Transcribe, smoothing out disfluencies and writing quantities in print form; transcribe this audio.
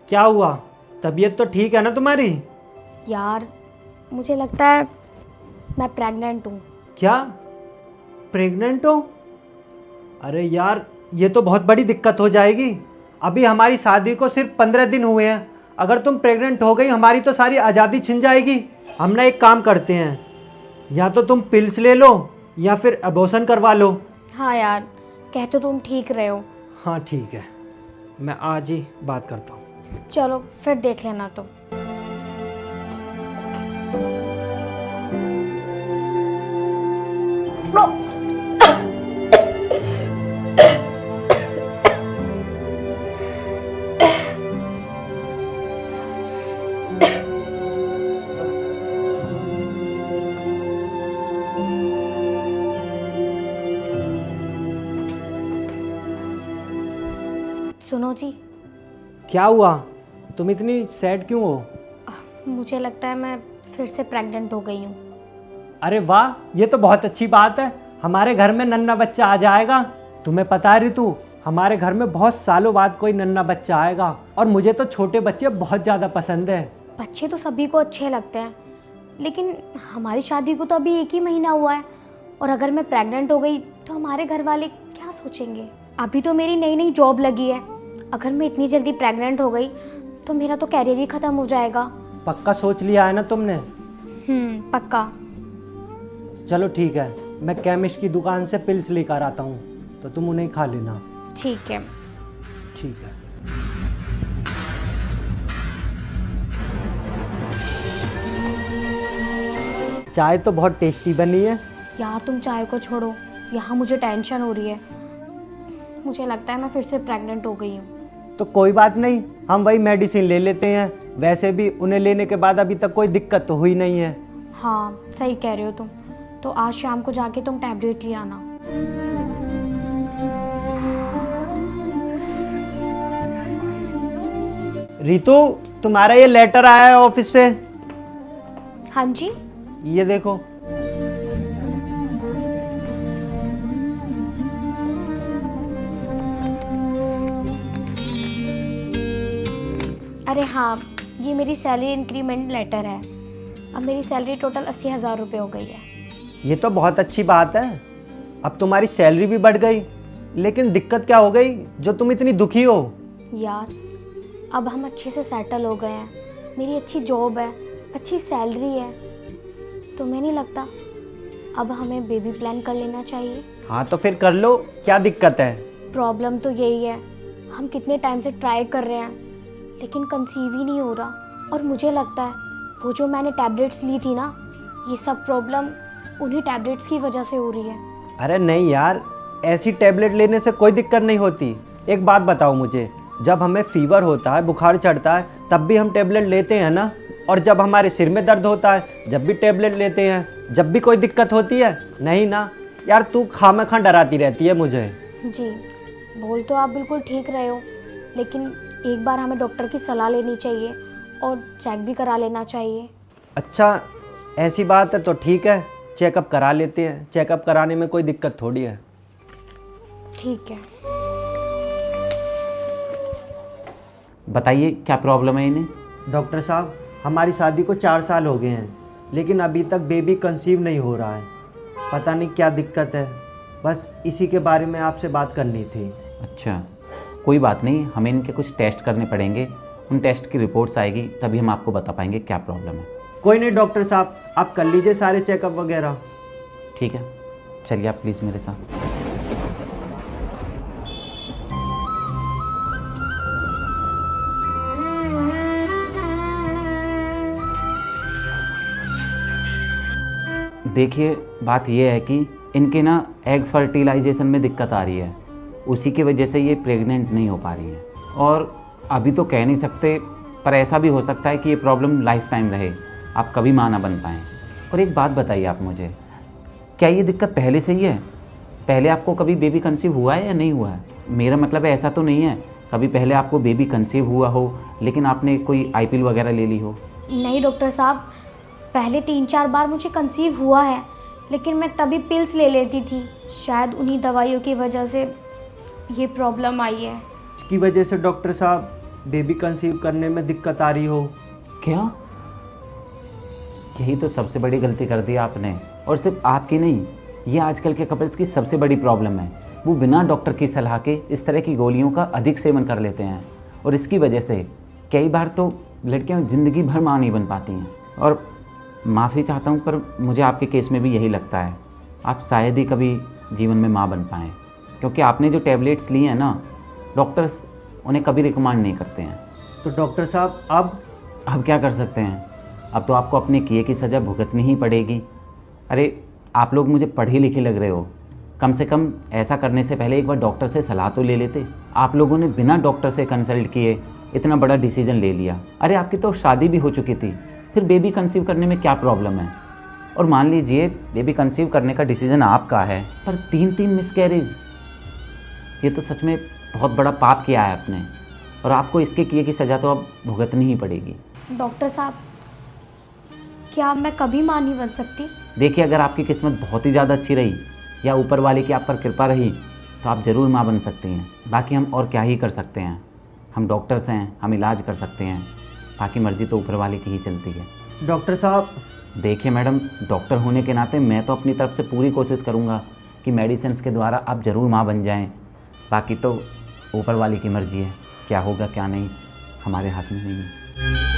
क्या हुआ? तबीयत तो ठीक है ना तुम्हारी? यार मुझे लगता है मैं प्रेग्नेंट हूँ। क्या प्रेग्नेंट हो? अरे यार, ये तो बहुत बड़ी दिक्कत हो जाएगी। अभी हमारी शादी को सिर्फ 15 दिन हुए हैं। अगर तुम प्रेग्नेंट हो गई, हमारी तो सारी आज़ादी छिन जाएगी। हम ना एक काम करते हैं, या तो तुम पिल्स ले लो या फिर अबॉर्शन करवा लो। हाँ यार, कहते तुम ठीक रहे हो। हाँ ठीक है, मैं आज ही बात करता हूँ। चलो फिर देख लेना तुम। सुनो जी, क्या हुआ? तुम इतनी सैड क्यों हो? मुझे लगता है मैं फिर से प्रेग्नेंट हो गई हूँ। अरे वाह, ये तो बहुत अच्छी बात है। हमारे घर में नन्हा बच्चा आ जाएगा। तुम्हें पता है ऋतु, हमारे घर में बहुत सालों बाद कोई नन्हा बच्चा आएगा, और मुझे तो छोटे बच्चे बहुत ज़्यादा पसंद है। बच्चे तो सभी को अच्छे लगते हैं, लेकिन हमारी शादी को तो अभी 1 ही महीना हुआ है, और अगर मैं प्रेग्नेंट हो गई तो हमारे घर वाले क्या सोचेंगे। अभी तो मेरी नई नई जॉब लगी है, अगर मैं इतनी जल्दी प्रेग्नेंट हो गई तो मेरा तो कैरियर ही ख़त्म हो जाएगा। पक्का सोच लिया है ना तुमने? पक्का। चलो ठीक है, मैं केमिस्ट की दुकान से पिल्स लेकर आता हूँ, तो तुम उन्हें खा लेना। ठीक है। ठीक है। चाय तो बहुत टेस्टी बनी है। यार तुम चाय को छोड़ो, यहाँ मुझे टेंशन हो रही है। मुझे लगता है मैं फिर से प्रेग्नेंट हो गई हूँ। तो कोई बात नहीं, हम वही मेडिसिन ले लेते हैं। वैसे भी उन्हें लेने के बाद अभी तक कोई दिक्कत तो हुई नहीं है। हाँ सही कह रहे हो तुम। तो आज शाम को जाके तुम टैबलेट ले आना। रितु, तुम्हारा ये लेटर आया है ऑफिस से। हाँ जी। ये देखो। अरे हाँ, ये मेरी सैलरी इंक्रीमेंट लेटर है। अब मेरी सैलरी टोटल 80,000 रुपये हो गई है। ये तो बहुत अच्छी बात है। अब तुम्हारी सैलरी भी बढ़ गई। लेकिन दिक्कत क्या हो गई जो तुम इतनी दुखी हो? यार अब हम अच्छे से सेटल हो गए हैं, मेरी अच्छी जॉब है, अच्छी सैलरी है। तुम्हें नहीं लगता अब हमें बेबी प्लान कर लेना चाहिए? हाँ तो फिर कर लो, क्या दिक्कत है? प्रॉब्लम तो यही है, हम कितने टाइम से ट्राई कर रहे हैं लेकिन कंसीव ही नहीं हो रहा। और मुझे लगता है वो जो मैंने टैबलेट्स ली थी ना, ये सब प्रॉब्लम उन्हीं टैबलेट्स की वजह से हो रही है। अरे नहीं यार, ऐसी टैबलेट लेने से कोई दिक्कत नहीं होती। एक बात बताओ मुझे, जब हमें फीवर होता है, बुखार चढ़ता है, तब भी हम टैबलेट लेते हैं ना? और जब हमारे सिर में दर्द होता है, जब भी टैबलेट लेते हैं। जब भी कोई दिक्कत होती है, नहीं ना? यार तू खामखा डराती रहती है मुझे। जी, बोल तो आप बिल्कुल ठीक रहे हो, लेकिन एक बार हमें डॉक्टर की सलाह लेनी चाहिए और चेक भी करा लेना चाहिए। अच्छा, ऐसी बात है तो ठीक है, चेकअप करा लेते हैं। चेकअप कराने में कोई दिक्कत थोड़ी है। ठीक है। बताइए क्या प्रॉब्लम है इन्हें? डॉक्टर साहब, हमारी शादी को 4 साल हो गए हैं, लेकिन अभी तक बेबी कंसीव नहीं हो रहा है। पता नहीं क्या दिक्कत है, बस इसी के बारे में आपसे बात करनी थी। अच्छा, कोई बात नहीं, हमें इनके कुछ टेस्ट करने पड़ेंगे। उन टेस्ट की रिपोर्ट्स आएगी तभी हम आपको बता पाएंगे क्या प्रॉब्लम है। कोई नहीं डॉक्टर साहब, आप कर लीजिए सारे चेकअप वगैरह। ठीक है, चलिए आप प्लीज़ मेरे साथ। देखिए, बात यह है कि इनके ना एग फर्टिलाइजेशन में दिक्कत आ रही है, उसी की वजह से ये प्रेग्नेंट नहीं हो पा रही है। और अभी तो कह नहीं सकते, पर ऐसा भी हो सकता है कि ये प्रॉब्लम लाइफ टाइम रहे, आप कभी माँ ना बन पाएँ। और एक बात बताइए आप मुझे, क्या ये दिक्कत पहले से ही है? पहले आपको कभी बेबी कंसीव हुआ है या नहीं हुआ है? मेरा मतलब है ऐसा तो नहीं है कभी पहले आपको बेबी कंसीव हुआ हो लेकिन आपने कोई आईपीएल वगैरह ले ली हो? नहीं डॉक्टर साहब, पहले 3-4 बार मुझे कंसीव हुआ है, लेकिन मैं तभी पिल्स ले लेती थी। शायद उन्हीं दवाइयों की वजह से ये प्रॉब्लम आई है। इसकी वजह से डॉक्टर साहब बेबी कंसीव करने में दिक्कत आ रही हो। क्या? यही तो सबसे बड़ी गलती कर दी आपने, और सिर्फ आपकी नहीं, ये आजकल के कपल्स की सबसे बड़ी प्रॉब्लम है। वो बिना डॉक्टर की सलाह के इस तरह की गोलियों का अधिक सेवन कर लेते हैं, और इसकी वजह से कई बार तो लड़कियां ज़िंदगी भर माँ नहीं बन पाती हैं। और माफ़ी चाहता हूँ, पर मुझे आपके केस में भी यही लगता है, आप शायद ही कभी जीवन में माँ बन पाएँ, क्योंकि आपने जो टैबलेट्स ली हैं ना, डॉक्टर्स उन्हें कभी रिकमेंड नहीं करते हैं। तो डॉक्टर साहब अब क्या कर सकते हैं? अब तो आपको अपने किए की सज़ा भुगतनी ही पड़ेगी। अरे आप लोग मुझे पढ़े लिखे लग रहे हो, कम से कम ऐसा करने से पहले एक बार डॉक्टर से सलाह तो ले लेते। आप लोगों ने बिना डॉक्टर से कंसल्ट किए इतना बड़ा डिसीजन ले लिया। अरे आपकी तो शादी भी हो चुकी थी, फिर बेबी कंसीव करने में क्या प्रॉब्लम है? और मान लीजिए बेबी कंसीव करने का डिसीजन आपका है, पर 3 मिसकैरेज, ये तो सच में बहुत बड़ा पाप किया है आपने, और आपको इसके किए की सज़ा तो अब भुगतनी ही पड़ेगी। डॉक्टर साहब, क्या मैं कभी माँ नहीं बन सकती? देखिए, अगर आपकी किस्मत बहुत ही ज़्यादा अच्छी रही या ऊपर वाले की आप पर कृपा रही, तो आप ज़रूर माँ बन सकती हैं। बाकी हम और क्या ही कर सकते हैं, हम डॉक्टर्स हैं, हम इलाज कर सकते हैं, बाकी मर्जी तो ऊपर वाले की ही चलती है। डॉक्टर साहब, देखिए मैडम, डॉक्टर होने के नाते मैं तो अपनी तरफ से पूरी कोशिश करूँगा कि मेडिसिन के द्वारा आप ज़रूर माँ बन जाएँ। बाकी तो ऊपर वाले की मर्जी है, क्या होगा क्या नहीं हमारे हाथ में नहीं है।